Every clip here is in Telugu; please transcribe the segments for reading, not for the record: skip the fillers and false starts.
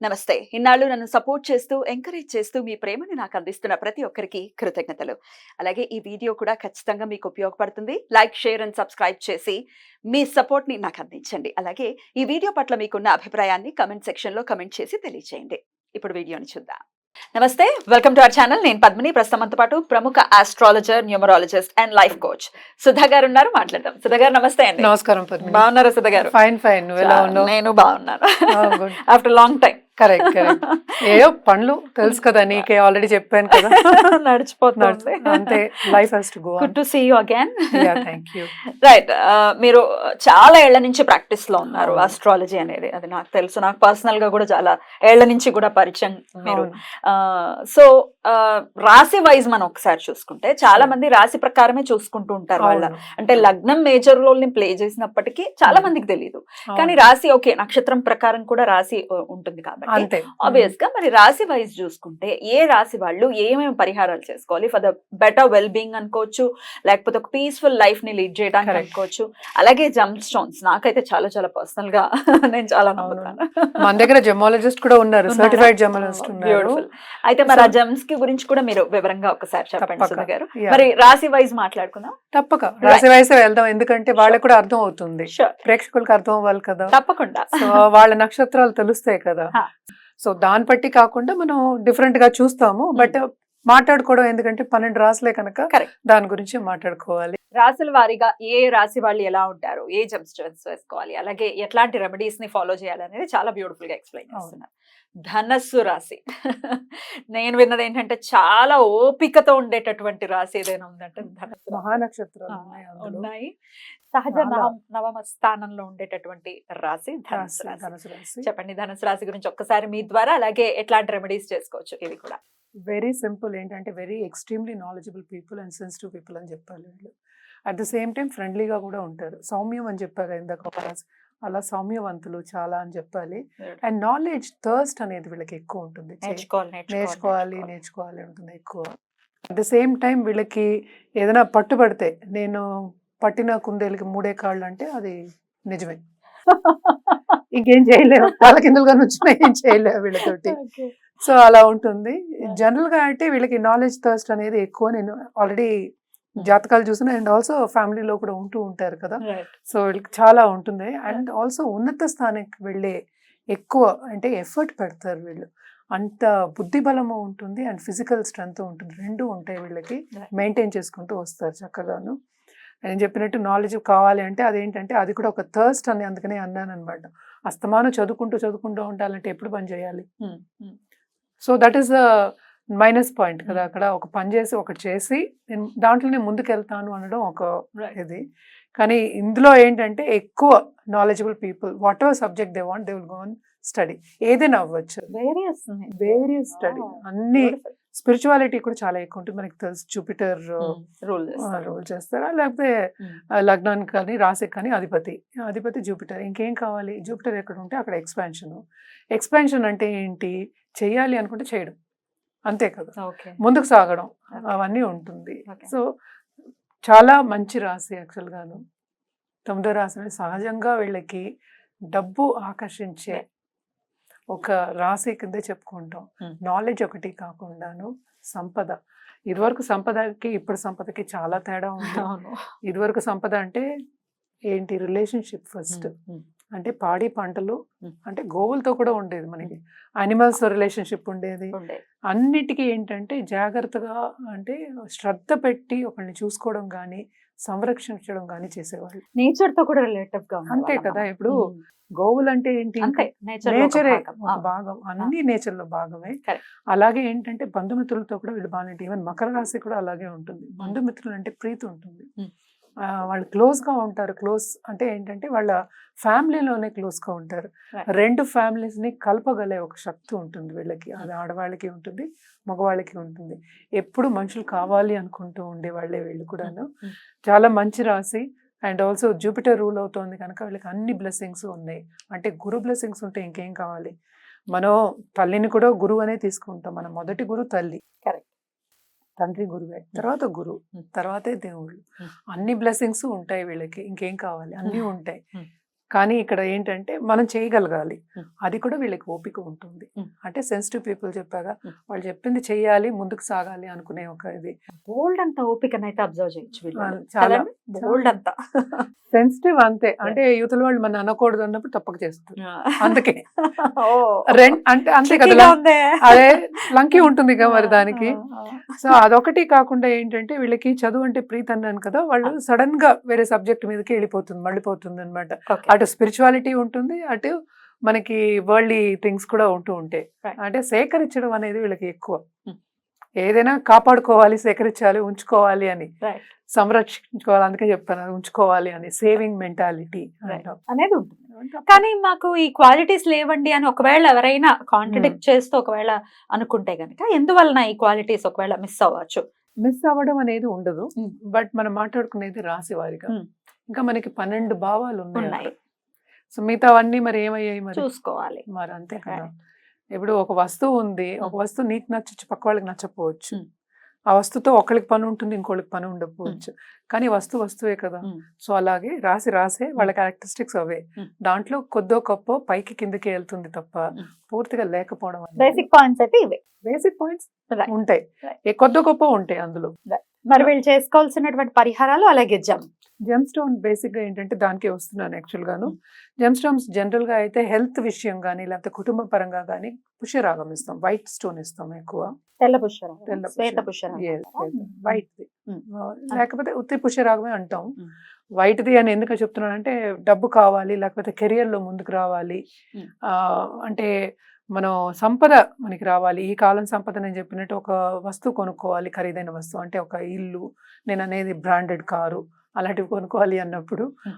నమస్తే. ఇన్నాళ్ళు నన్ను సపోర్ట్ చేస్తూ, ఎంకరేజ్ చేస్తూ మీ ప్రేమని నాకు అందిస్తున్న ప్రతి ఒక్కరికి కృతజ్ఞతలు. అలాగే ఈ వీడియో కూడా ఖచ్చితంగా మీకు ఉపయోగపడుతుంది. లైక్, షేర్ అండ్ సబ్స్క్రైబ్ చేసి మీ సపోర్ట్‌ని నాకు అందించండి. అలాగే ఈ వీడియో పట్ల మీకున్న అభిప్రాయాన్ని కామెంట్ సెక్షన్‌లో కామెంట్ చేసి తెలియజేయండి. ఇప్పుడు వీడియోని చూద్దాం. నమస్తే. Welcome to our channel. నేను పద్మిని. ప్రస్తుతం మనతో పాటు ప్రముఖ astrologer, numerologist and life coach Sudha గారు ఉన్నారు. మాట్లాడదాం. సుధా గారు నమస్తే అండి. నమస్కారం పద్మిని. బాగున్నారా సుధా గారు? Fine fine. నువ్వు ఎలా ఉన్నావు? నేను బాగున్నాను. Good. After long time. Correct correct. ఏయో పనులు తెలుసు కదా, నీకే ఆల్రెడీ చెప్పాను కదా. నడిచిపోతుంది. అంతే, life has to go on. Good to see you again. Yeah, thank you. Right. మీరు చాలా ఏళ్ల నుంచి ప్రాక్టీస్ లో ఉన్నారు. అవును. ఆస్ట్రాలజీ అనేది అది నాకు తెలుసు. నాకు పర్సనల్ గా కూడా చాలా ఏళ్ల నుంచి కూడా పరిచయం మీరు. అవును. సో రాశి వైజ్ మనం ఒకసారి చూసుకుంటే చాలా మంది రాశి ప్రకారమే చూసుకుంటూ ఉంటారు. వాళ్ళ అవును. అంటే లగ్నం మేజర్ రోల్ ని ప్లే చేసినప్పటికీ చాలా మందికి తెలియదు. కానీ రాశి ఓకే, నక్షత్రం ప్రకారం కూడా రాశి ఉంటుంది కాబట్టి అంతే. ఆబ్వియస్ గా మరి రాశి వైజ్ చూసుకుంటే ఏ రాశి వాళ్ళు ఏమేమి పరిహారాలు చేసుకోవాలి for the better well being అనుకోవచ్చు, లేకపోతే ఒక పీస్ఫుల్ లైఫ్ ని లీడ్ చేయడానికి Correct. అనుకోవచ్చు. అలాగే జమ్ స్టోన్స్ నాకైతే చాలా చాలా పర్సనల్ గా నేను చాలా నమ్ముతాను. మన దగ్గర జెమాలజిస్ట్ కూడా ఉన్నారు, సర్టిఫైడ్ జెమాలజిస్ట్ ఉన్నారు. బ్యూటిఫుల్. అయితే మరి ఆ జమ్స్ కి గురించి కూడా మీరు వివరంగా ఒకసారి చెప్పండి తప్పక. సుధా గారు. Yeah. మరి రాశి వైజ్ మాట్లాడుకుందాం. తప్పక రాశి వయసు వెళ్దాం, ఎందుకంటే వాళ్ళకి కూడా అర్థం అవుతుంది, Sure. ప్రేక్షకులకు అర్థం అవ్వాలి కదా. తప్పకుండా. సో వాళ్ళ నక్షత్రాలు తెలుస్తాయి కదా. హా. సో దాన్ని బట్టి కాకుండా మనం డిఫరెంట్ గా చూస్తాము, బట్ మాట్లాడుకోవడం ఎందుకంటే 12 రాసులే కనుక Correct. దాని గురించి మాట్లాడుకోవాలి. రాశుల వారీగా ఏ రాశి వాళ్ళు ఎలా ఉంటారు, ఏ జమ్ స్టోన్స్ వేసుకోవాలి, అలాగే ఎట్లాంటి రెమెడీస్ ని ఫాలో చేయాలి అనేది చాలా బ్యూటిఫుల్ గా ఎక్స్ప్లెయిన్ చేస్తున్నారు. ధనస్సు రాశి నేను విన్నది ఏంటంటే చాలా ఓపికతో ఉండేటటువంటి రాశి ఏదైనా ఉందంటే ధనస్సు రాశి. మహానక్షత్రాలు ఉన్నాయి అందులో. ఉన్నాయి. సహజ చాలా. నవమ స్థానంలో ఉండేటటువంటి రాశి ధనుసు రాశి. ధనుసు రాశి చెప్పండి ధనుసు రాశి గురించి ఒక్కసారి మీ ద్వారా, అలాగే ఎట్లాంటి రెమెడీస్ చేసుకోవచ్చు ఇవి కూడా. Very simple. ఏంటంటే very extremely knowledgeable people and sensitive people అని చెప్పాలి వీళ్ళు. అట్ ద సేమ్ టైం ఫ్రెండ్లీగా కూడా ఉంటారు. సౌమ్యం అని చెప్పారు ఇందాక ఒక రాశి, అలా సౌమ్యవంతులు చాలా అని చెప్పాలి. అండ్ నాలెడ్జ్ థర్స్ట్ అనేది వీళ్ళకి ఎక్కువ ఉంటుంది. నేర్చుకోవాలి నేర్చుకోవాలి ఉంటుంది ఎక్కువ. అట్ ద సేమ్ టైం వీళ్ళకి ఏదైనా పట్టుబడితే, నేను పట్టిన కుందేలకి 3 కాళ్ళు అంటే అది నిజమే, ఇంకేం చేయలేవు, వాళ్ళ కిందలుగా నుంచి ఏం చేయలేవు వీళ్ళతోటి. సో అలా ఉంటుంది. జనరల్ గా అంటే వీళ్ళకి నాలెడ్జ్ థర్స్ట్ అనేది ఎక్కువ. నేను ఆల్రెడీ జాతకాలు చూసిన, అండ్ ఆల్సో ఫ్యామిలీలో కూడా ఉంటూ ఉంటారు కదా. సో వీళ్ళకి చాలా ఉంటుంది. అండ్ ఆల్సో ఉన్నత స్థానానికి వెళ్ళే ఎక్కువ అంటే ఎఫర్ట్ పెడతారు వీళ్ళు. అంత బుద్ధి బలము ఉంటుంది అండ్ ఫిజికల్ స్ట్రెంగ్త్ ఉంటుంది, రెండు ఉంటాయి వీళ్ళకి. మెయింటైన్ చేసుకుంటూ వస్తారు చక్కగాను. నేను చెప్పినట్టు నాలెడ్జ్ కావాలి అంటే అదేంటంటే అది కూడా ఒక థర్స్ట్ అని అందుకనే అన్నాను అనమాట. అస్తమానం చదువుకుంటూ ఉండాలంటే ఎప్పుడు పని చేయాలి? So that is the minus point కదా. అక్కడ ఒక పని చేసి ఒకటి చేసి నేను దాంట్లోనే ముందుకు వెళ్తాను అనడం ఒక ఇది. కానీ ఇందులో ఏంటంటే ఎక్కువ knowledgeable people, what ever subject they want they will go on study. ఏదైనా అవ్వచ్చు, వేరియస్ స్టడీ. అన్ని స్పిరిచువాలిటీ కూడా చాలా ఎక్కువ ఉంటుంది. మనకి తెలుసు జూపిటర్ రూల్ చేస్తారా, లేకపోతే లగ్నానికి కానీ రాశికి కానీ అధిపతి జూపిటర్. ఇంకేం కావాలి? జూపిటర్ ఎక్కడ ఉంటే అక్కడ ఎక్స్పాన్షన్ అంటే ఏంటి? చెయ్యాలి అనుకుంటే చేయడం, అంతే కదా, ముందుకు సాగడం, అవన్నీ ఉంటుంది. సో చాలా మంచి రాశి యాక్చువల్ గాను. 9వ రాశి సహజంగా వీళ్ళకి డబ్బు ఆకర్షించే ఒక రాశి కిందే చెప్పుకుంటాం. నాలెడ్జ్ ఒకటి కాకుండాను సంపద. ఇదివరకు సంపదకి ఇప్పుడు సంపదకి చాలా తేడా ఉంది. ఇదివరకు సంపద అంటే ఏంటి? రిలేషన్షిప్ ఫస్ట్, అంటే పాడి పంటలు, అంటే గోవులతో కూడా ఉండేది మనకి, అనిమల్స్ రిలేషన్షిప్ ఉండేది. అన్నిటికీ ఏంటంటే జాగ్రత్తగా, అంటే శ్రద్ధ పెట్టి ఒకరిని చూసుకోవడం కానీ సంరక్షించడం కానీ చేసేవాళ్ళు. నేచర్ తో కూడా రిలేటివ్ గా అంతే కదా. ఇప్పుడు గోవులు అంటే ఏంటి? నేచరే ఒక భాగం, అన్ని నేచర్ లో భాగమే. అలాగే ఏంటంటే బంధుమిత్రులతో కూడా వీళ్ళు బాగా, ఈవెన్ మకర రాశి కూడా అలాగే ఉంటుంది. బంధుమిత్రులు అంటే ప్రీతి ఉంటుంది, వాళ్ళు క్లోజ్ గా ఉంటారు. క్లోజ్ అంటే ఏంటంటే వాళ్ళ ఫ్యామిలీలోనే క్లోజ్ గా ఉంటారు. రెండు ఫ్యామిలీస్ ని కలపగలే ఒక శక్తి ఉంటుంది వీళ్ళకి. అది ఆడవాళ్ళకి ఉంటుంది, మగవాళ్ళకి ఉంటుంది. ఎప్పుడు మనుషులు కావాలి అనుకుంటూ ఉండే వాళ్ళే వీళ్ళు కూడాను. చాలా మంచి రాశి. అండ్ ఆల్సో జూపిటర్ రూల్ అవుతోంది కనుక వీళ్ళకి అన్ని బ్లెస్సింగ్స్ ఉన్నాయి. అంటే గురు బ్లెస్సింగ్స్ ఉంటే ఇంకేం కావాలి? మనం తల్లిని కూడా గురువు అనే తీసుకుంటాం. మన మొదటి గురువు తల్లి, తండ్రి గురువే, తర్వాత గురువు, తర్వాతే దేవుళ్ళు. అన్ని బ్లెస్సింగ్స్ ఉంటాయి వీళ్ళకి, ఇంకేం కావాలి? అన్నీ ఉంటాయి. కానీ ఇక్కడ ఏంటంటే మనం చేయగలగాలి. Hmm. అది కూడా వీళ్ళకి ఓపిక ఉంటుంది. Hmm. అంటే సెన్సిటివ్ పీపుల్ చెప్పాగా, Hmm. వాళ్ళు చెప్పింది చెయ్యాలి, ముందుకు సాగాలి అనుకునే ఒక ఇది. బోల్డ్ అంత ఓపికనైతే అబ్జర్వ్ చేయొచ్చు వీళ్ళలో. చాలా బోల్డ్ అంతా. సెన్సిటివ్ అంతే. అంటే యువతల వాళ్ళు మనం అనకూడదు అన్నప్పుడు తప్పక చేస్తారు. అందుకే ఓ అంటే అంతే tricky కదా, గా ఉందే. అదే లంకీ ఉంటుంది కదా మరి దానికి. సో అదొకటి కాకుండా ఏంటంటే వీళ్ళకి చదువు అంటే ప్రీతి అన్నాను కదా, వాళ్ళు సడన్ గా వేరే సబ్జెక్ట్ మీదకి మళ్ళీపోతుంది అనమాట. Okay. అటు స్పిరిచువాలిటీ ఉంటుంది, అటు మనకి వరల్డ్లీ థింగ్స్ కూడా ఉంటూ ఉంటాయి. Right. అంటే సేకరించడం అనేది వీళ్ళకి ఎక్కువ. Hmm. ఏదైనా కాపాడుకోవాలి, సేకరించాలి, ఉంచుకోవాలి అని, Right. సంరక్షించుకోవాలి. అందుకే చెప్తాను అది ఉంచుకోవాలి అని, సేవింగ్ మెంటాలిటీ Right. అనేది ఉంటుంది. కానీ మాకు ఈ క్వాలిటీస్ లేవండి అని ఒకవేళ ఎవరైనా కాంట్రడిక్ట్ చేస్తూ ఒకవేళ అనుకుంటే గనుక ఎందువలన ఈ క్వాలిటీస్ ఒకవేళ మిస్ అవ్వచ్చు? మిస్ అవ్వడం అనేది ఉండదు. Hmm. బట్ మనం మాట్లాడుకునేది రాశి వారిగా. Hmm. ఇంకా మనకి 12 భావాలు ఉన్నాయి. ఉన్నాయి, సో మిగతావన్నీ మరి ఏమయ్యాయి మరి చూసుకోవాలి. మరి అంతే కదా. Right. ఇప్పుడు ఒక వస్తువు ఉంది, ఒక వస్తువు నీకు నచ్చచ్చు, పక్క వాళ్ళకి నచ్చపోవచ్చు. Hmm. ఆ వస్తువుతో ఒకరికి పని ఉంటుంది, ఇంకోళ్ళకి పని ఉండకపోవచ్చు. కానీ వస్తువే కదా. Hmm. సో అలాగే రాసే వాళ్ళ క్యారెక్టరిస్టిక్స్ అవే. Hmm. దాంట్లో కొద్దో గొప్ప పైకి కిందకి వెళ్తుంది తప్ప Hmm. పూర్తిగా లేకపోవడం. బేసిక్ పాయింట్స్ అయితే ఇవే. Basic points Right. ఉంటాయి, Right. కొద్దో గొప్ప ఉంటాయి అందులో. మరి వీళ్ళు చేసుకోవాల్సినటువంటి పరిహారాలు అలాగే జెమ్ స్టోన్ బేసిక్ గా ఏంటంటే దానికే వస్తున్నాను యాక్చువల్ గాను. జెమ్ స్టోన్స్ జనరల్ గా అయితే హెల్త్ విషయం కానీ లేకపోతే కుటుంబ పరంగా కానీ పుష్యరాగం ఇస్తాం, వైట్ స్టోన్ ఇస్తాం ఎక్కువ. తెల్ల పుష్యరాగం, తెల్ల శ్వేత పుష్యరాగం. వైట్ ది, లేకపోతే ఉత్తి పుష్యరాగమే అంటాం. Hmm. వైట్ ది అని ఎందుకు చెప్తున్నానంటే డబ్బు కావాలి, లేకపోతే కెరియర్ లో ముందుకు రావాలి, Hmm. అంటే మనం సంపద మనకి రావాలి. ఈ కాలం సంపద నేను చెప్పినట్టు ఒక వస్తువు కొనుక్కోవాలి, ఖరీదైన వస్తువు అంటే ఒక ఇల్లు, నేను అనేది బ్రాండెడ్ కారు అలాంటివి కొనుక్కోవాలి అన్నప్పుడు Hmm.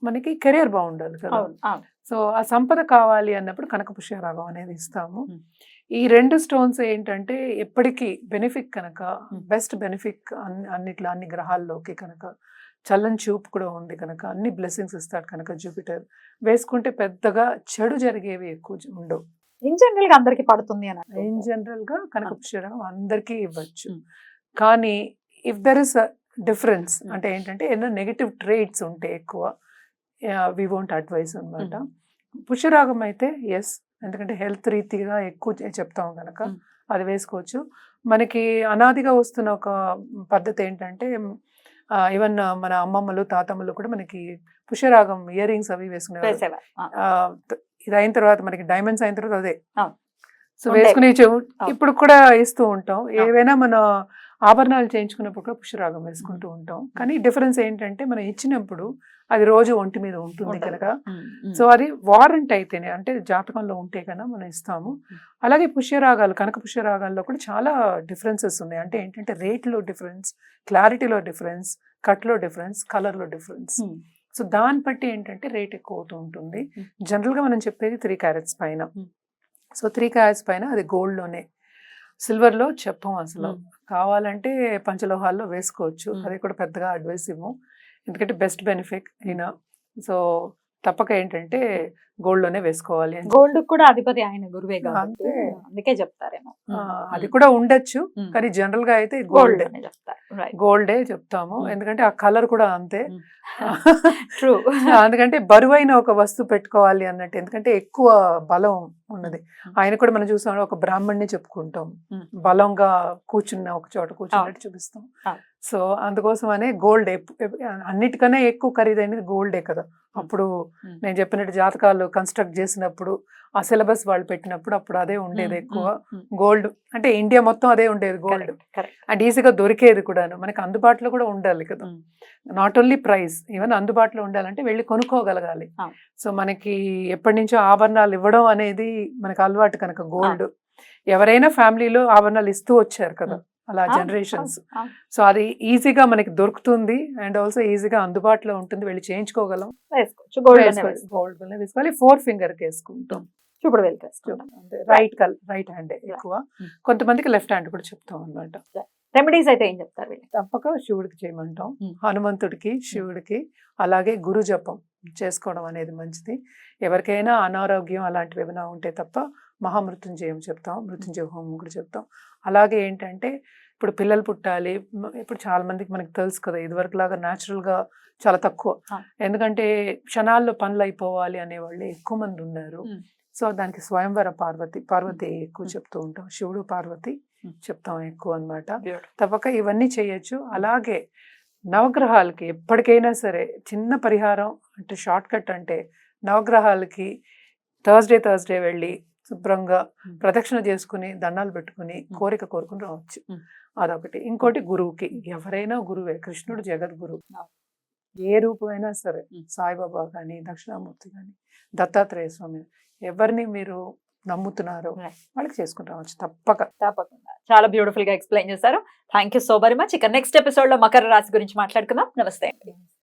మనకి కెరియర్ బాగుండాలి కదా. సో ఆ సంపద కావాలి అన్నప్పుడు కనక పుష్యరాగం అనేది ఇస్తాము. Hmm. ఈ 2 స్టోన్స్ ఏంటంటే ఎప్పటికీ బెనిఫిట్ కనుక, బెస్ట్ బెనిఫిట్ అన్నిట్లో అన్ని గ్రహాల్లోకి కనుక చల్లని చూపు కూడా ఉంది కనుక అన్ని బ్లెస్సింగ్స్ ఇస్తాడు కనుక జూపిటర్. వేసుకుంటే పెద్దగా చెడు జరిగేవి ఎక్కువ ఉండవు. ఇన్ జనరల్ గా అందరికి పడుతుంది అని ఇన్ జనరల్ గా కనక పుష్యరాగం అందరికీ ఇవ్వచ్చు. Hmm. కానీ ఇఫ్ దర్ ఇస్ డిఫరెన్స్ అంటే ఏంటంటే ఏదైనా నెగటివ్ ట్రేట్స్ ఉంటే ఎక్కువ వి వోంట్ అడ్వైస్ అనమాట. పుష్యరాగం అయితే ఎస్, ఎందుకంటే హెల్త్ రీతిగా ఎక్కువ చెప్తాం కనుక అది వేసుకోవచ్చు. మనకి అనాదిగా వస్తున్న ఒక పద్ధతి ఏంటంటే ఈవెన్ మన అమ్మమ్మలు తాతమ్మలు కూడా మనకి పుష్యరాగం ఇయర్ రింగ్స్ అవి వేసుకునేవారు. ఇది అయిన తర్వాత మనకి డైమండ్స్ అయిన తర్వాత అదే సో వేసుకునే ఇప్పుడు కూడా ఇస్తూ ఉంటాం. ఏవైనా మన ఆభరణాలు చేయించుకున్నప్పుడు కూడా పుష్యరాగం వేసుకుంటూ ఉంటాం. కానీ డిఫరెన్స్ ఏంటంటే మనం ఇచ్చినప్పుడు అది రోజు ఒంటి మీద ఉంటుంది కనుక, సో అది వారంట్ అయితేనే అంటే జాతకంలో ఉంటే కనుక మనం ఇస్తాము. అలాగే పుష్యరాగాలు, కనక పుష్యరాగాల్లో కూడా చాలా డిఫరెన్సెస్ ఉన్నాయి. అంటే ఏంటంటే రేట్లో డిఫరెన్స్, క్లారిటీలో డిఫరెన్స్, కట్లో డిఫరెన్స్, కలర్లో డిఫరెన్స్. సో దాన్ని బట్టి ఏంటంటే రేట్ ఎక్కువ అవుతూ ఉంటుంది. జనరల్గా మనం చెప్పేది 3 క్యారెట్స్ పైన. సో 3 క్యారెట్స్ పైన అది గోల్డ్లోనే, సిల్వర్లో చెప్పం అసలు. కావాలంటే పంచలోహాల్లో వేసుకోవచ్చు, అది కూడా పెద్దగా అడ్వైస్ ఇవ్వము, ఎందుకంటే బెస్ట్ బెనిఫిట్ అయినా. సో తప్పక ఏంటంటే గోల్డ్లోనే వేసుకోవాలి. గోల్డ్ కూడా అధిపతి ఆయన గురువే కాబట్టి అందుకే చెప్తారేమో. అది కూడా ఉండొచ్చు, కానీ జనరల్ గా అయితే గోల్డే చెప్తాము. ఎందుకంటే ఆ కలర్ కూడా అంతే. ట్రూ. ఎందుకంటే బరువైన ఒక వస్తువు పెట్టుకోవాలి అన్నట్టు, ఎందుకంటే ఎక్కువ బలం ఉన్నది. ఆయన కూడా మనం చూసాం, ఒక బ్రాహ్మణ్ణి చెప్పుకుంటాం, బలంగా కూర్చున్న ఒక చోట కూర్చున్నట్టు చూపిస్తాం. సో అందుకోసమనే గోల్డ్ అన్నిటికన్నా ఎక్కువ ఖరీదైనది గోల్డే కదా. అప్పుడు నేను చెప్పినట్టు జాతకాలు కన్స్ట్రక్ట్ చేసినప్పుడు ఆ సిలబస్ వాళ్ళు పెట్టినప్పుడు అప్పుడు అదే ఉండేది ఎక్కువ గోల్డ్. అంటే ఇండియా మొత్తం అదే ఉండేది గోల్డ్, అండ్ ఈజీగా దొరికేది కూడాను. మనకి అందుబాటులో కూడా ఉండాలి కదా, నాట్ ఓన్లీ ప్రైస్, ఈవెన్ అందుబాటులో ఉండాలంటే వెళ్ళి కొనుక్కోగలగాలి. సో మనకి ఎప్పటి నుంచో ఆభరణాలు ఇవ్వడం అనేది మనకు అలవాటు కనుక గోల్డ్, ఎవరైనా ఫ్యామిలీలో ఆభరణాలు ఇస్తూ వచ్చారు కదా అలా జనరేషన్స్. సో అది ఈజీగా మనకి దొరుకుతుంది, అండ్ ఆల్సో ఈజీగా అందుబాటులో ఉంటుంది, వెళ్ళి చేయించుకోగలం. గోల్డ్ వేసుకోవాలి, 4 ఫింగర్ వేసుకుంటాం, చూపుడు వేలు వేసుకుంటాం. రైట్ హ్యాండ్ ఎక్కువ, కొంతమందికి లెఫ్ట్ హ్యాండ్ కూడా చెప్తాం అన్నమాట. రెమెడీస్ అయితే ఏం చెప్తారు? తప్పక శివుడికి చేయమంటాం, హనుమంతుడికి, శివుడికి, అలాగే గురు జపం చేసుకోవడం అనేది మంచిది. ఎవరికైనా అనారోగ్యం అలాంటివి ఏమైనా ఉంటే తప్ప మహామృత్యుంజయం చెప్తాం, మృత్యుంజయ హోమం కూడా చెప్తాం. అలాగే ఏంటంటే ఇప్పుడు పిల్లలు పుట్టాలి ఇప్పుడు చాలా మందికి మనకి తెలుసు కదా, ఇదివరకు లాగా గా చాలా తక్కువ. ఆ. ఎందుకంటే క్షణాల్లో పనులు అయిపోవాలి అనేవాళ్ళు ఎక్కువ మంది ఉన్నారు. సో దానికి స్వయంవర పార్వతి ఎక్కువ చెప్తూ ఉంటాం, శివుడు పార్వతి చెప్తాం ఎక్కువ అన్నమాట. తప్పక ఇవన్నీ చేయొచ్చు. అలాగే నవగ్రహాలకి ఎప్పటికైనా సరే చిన్న పరిహారం అంటే షార్ట్ కట్ అంటే నవగ్రహాలకి థర్స్డే వెళ్ళి శుభ్రంగా ప్రదక్షిణ చేసుకుని దండాలు పెట్టుకుని కోరిక కోరుకుని రావచ్చు. అదొకటి. ఇంకోటి గురువుకి, ఎవరైనా గురువే, కృష్ణుడు జగద్గురు, ఏ రూపమైనా సరే, సాయిబాబా కానీ దక్షిణామూర్తి కానీ దత్తాత్రేయ స్వామి, ఎవరిని మీరు నమ్ముతున్నారో వాళ్ళకి చేసుకుని రావచ్చు తప్పకుండా. చాలా బ్యూటిఫుల్ గా ఎక్స్ప్లెయిన్ చేశారు. Thank you so very much. ఇక నెక్స్ట్ ఎపిసోడ్ లో మకర రాశి గురించి మాట్లాడుకుందాం. నమస్తే అండి.